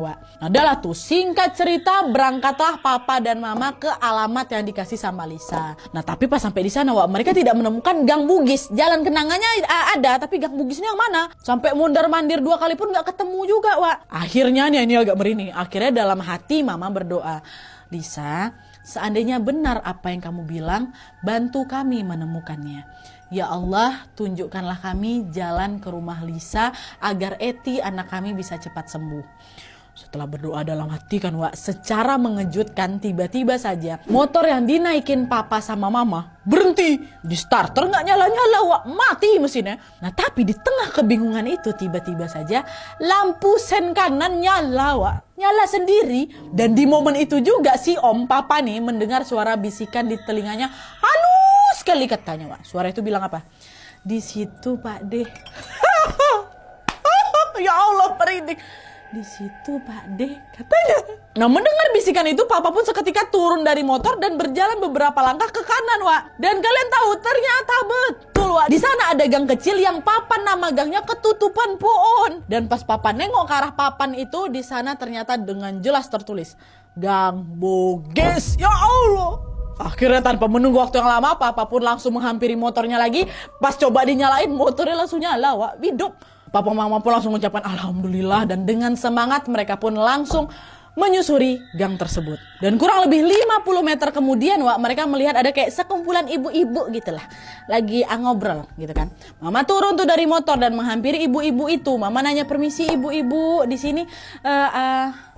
Nah, adalah tuh singkat cerita berangkatlah papa dan mama ke alamat yang dikasih sama Lisa. Nah tapi pas sampai di sana mereka tidak menemukan Gang Bugis. Jalan kenangannya ada tapi Gang Bugisnya yang mana? Sampai mundar mandir 2 kali pun nggak ketemu juga Akhirnya nih ini agak merinding. Akhirnya dalam hati mama berdoa, Lisa, seandainya benar apa yang kamu bilang, bantu kami menemukannya. Ya Allah, tunjukkanlah kami jalan ke rumah Lisa agar Eti anak kami bisa cepat sembuh. Setelah berdoa dalam hati kan secara mengejutkan tiba-tiba saja motor yang dinaikin papa sama mama berhenti. Di starter nggak nyala-nyala mati mesinnya. Nah tapi di tengah kebingungan itu tiba-tiba saja lampu sen kanan nyala nyala sendiri. Dan di momen itu juga si om papa nih mendengar suara bisikan di telinganya. Halus sekali katanya Suara itu bilang apa? Di situ Pak De. Ya Allah merinding. Di situ Pak De katanya. Nah mendengar bisikan itu papa pun seketika turun dari motor dan berjalan beberapa langkah ke kanan Dan kalian tahu ternyata betul di sana ada gang kecil yang papan nama gangnya ketutupan pohon. Dan pas papa nengok ke arah papan itu di sana ternyata dengan jelas tertulis Gang Bugis. Ya Allah. Akhirnya tanpa menunggu waktu yang lama papa pun langsung menghampiri motornya lagi. Pas coba dinyalain motornya langsung nyala hidup. Papa mama pun langsung mengucapkan alhamdulillah dan dengan semangat mereka pun langsung menyusuri gang tersebut. Dan kurang lebih 50 meter kemudian mereka melihat ada kayak sekumpulan ibu-ibu gitulah. Lagi ngobrol gitu kan. Mama turun tuh dari motor dan menghampiri ibu-ibu itu. Mama nanya, permisi ibu-ibu, di sini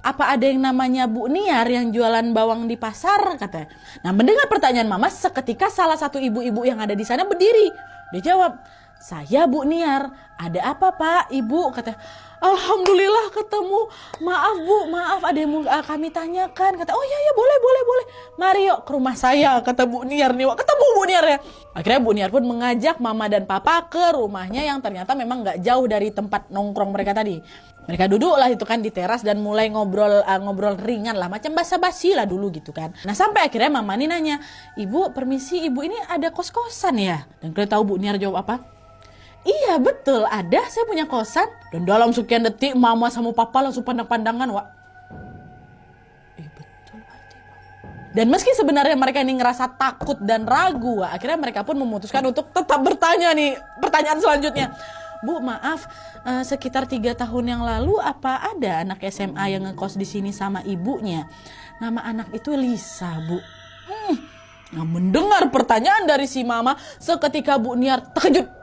apa ada yang namanya Bu Niar yang jualan bawang di pasar katanya. Nah mendengar pertanyaan mama seketika salah satu ibu-ibu yang ada di sana berdiri. Dia jawab, saya Bu Niar. Ada apa Pak, Ibu? Kata, alhamdulillah ketemu. Maaf Bu, maaf ada yang mau kami tanyakan. Kata, oh iya boleh. Mari yuk ke rumah saya, kata Bu Niar nih. Ketemu Bu Niar ya. Akhirnya Bu Niar pun mengajak mama dan papa ke rumahnya yang ternyata memang gak jauh dari tempat nongkrong mereka tadi. Mereka duduk lah itu kan di teras dan mulai ngobrol ringan lah. Macam basa-basi lah dulu gitu kan. Nah sampai akhirnya mama nih nanya, Ibu permisi, Ibu ini ada kos-kosan ya? Dan kalian tahu Bu Niar jawab apa? Iya betul ada, saya punya kosan. Dan dalam sekian detik mama sama papa langsung pandang-pandangan betul berarti. Dan meski sebenarnya mereka ini ngerasa takut dan ragu akhirnya mereka pun memutuskan untuk tetap bertanya nih pertanyaan selanjutnya. Bu maaf, sekitar 3 tahun yang lalu apa ada anak SMA yang ngekos di sini sama ibunya? Nama anak itu Lisa Bu. Nah mendengar pertanyaan dari si mama seketika Bu Niar terkejut.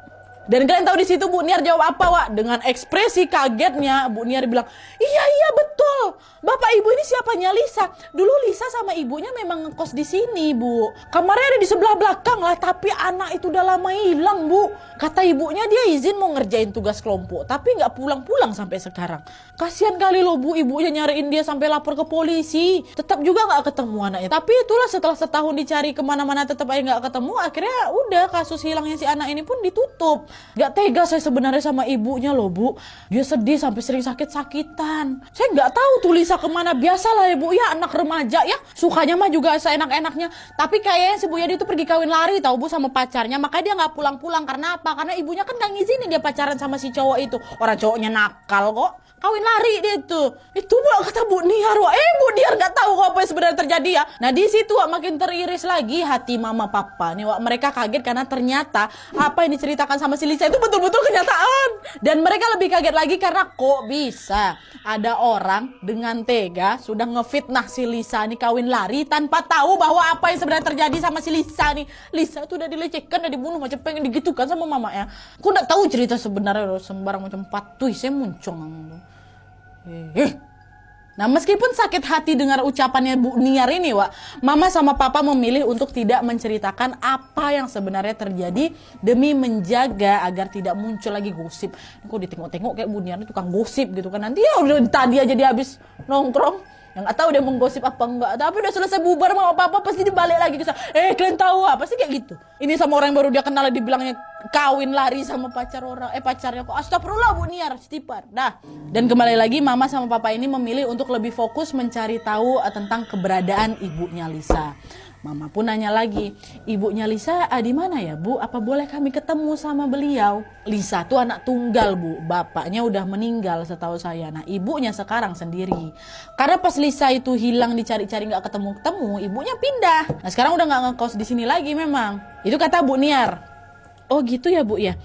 Dan kalian tahu di situ Bu Niar jawab apa Dengan ekspresi kagetnya Bu Niar bilang, iya betul. Bapak ibu ini siapanya Lisa? Dulu Lisa sama ibunya memang ngekos di sini Bu. Kamarnya ada di sebelah belakang lah. Tapi anak itu udah lama hilang Bu. Kata ibunya dia izin mau ngerjain tugas kelompok. Tapi gak pulang-pulang sampai sekarang. Kasian kali loh Bu, ibunya nyariin dia sampai lapor ke polisi. Tetap juga gak ketemu anaknya. Tapi itulah setelah setahun dicari kemana-mana tetap aja gak ketemu. Akhirnya udah kasus hilangnya si anak ini pun ditutup. Gak tega saya sebenarnya sama ibunya loh Bu. Dia sedih sampai sering sakit-sakitan. Saya gak tahu tuh Lisa kemana. Biasalah ya Bu ya, anak remaja ya. Sukanya mah juga seenak-enaknya. Tapi kayaknya si Bu Yadi itu pergi kawin lari tahu Bu sama pacarnya. Makanya dia gak pulang-pulang. Karena apa? Karena ibunya kan gak ngizinin dia pacaran sama si cowok itu. Orang cowoknya nakal kok. Kawin lari dia itu. Itu Bu kata Bu Niar. Bu Niar gak tahu apa yang sebenarnya terjadi ya. Nah di situ makin teriris lagi hati mama papa nih. Mereka kaget karena ternyata apa yang diceritakan sama si Lisa itu betul-betul kenyataan. Dan mereka lebih kaget lagi karena kok bisa ada orang dengan tega sudah ngefitnah si Lisa nih kawin lari tanpa tahu bahwa apa yang sebenarnya terjadi sama si Lisa nih. Lisa tuh udah dilecehkan, udah dibunuh, macam pengen digitukan sama mamanya. Aku gak tahu cerita sebenarnya sembarang macam patuh saya muncul. Nah meskipun sakit hati dengar ucapannya Bu Niar ini mama sama papa memilih untuk tidak menceritakan apa yang sebenarnya terjadi demi menjaga agar tidak muncul lagi gosip. Kok ditengok-tengok kayak Bu Niar ini tukang gosip gitu kan. Nanti ya udah tadi aja dia habis nongkrong. Yang gak tahu dia menggosip apa enggak. Tapi udah selesai bubar sama papa pasti dibalik lagi. Kalian tahu apa? Pasti kayak gitu. Ini sama orang yang baru dia kenal dibilangnya kawin lari sama pacarnya kok. Astagfirullah Bu Niar, istighfar. Dah. Dan kembali lagi mama sama papa ini memilih untuk lebih fokus mencari tahu tentang keberadaan ibunya Lisa. Mama pun nanya lagi, ibunya Lisa di mana ya Bu? Apa boleh kami ketemu sama beliau? Lisa tuh anak tunggal Bu, bapaknya udah meninggal setahu saya. Nah ibunya sekarang sendiri. Karena pas Lisa itu hilang dicari-cari nggak ketemu-ketemu, ibunya pindah. Nah sekarang udah nggak ngekos di sini lagi memang. Itu kata Bu Niar. Oh gitu ya Bu ya.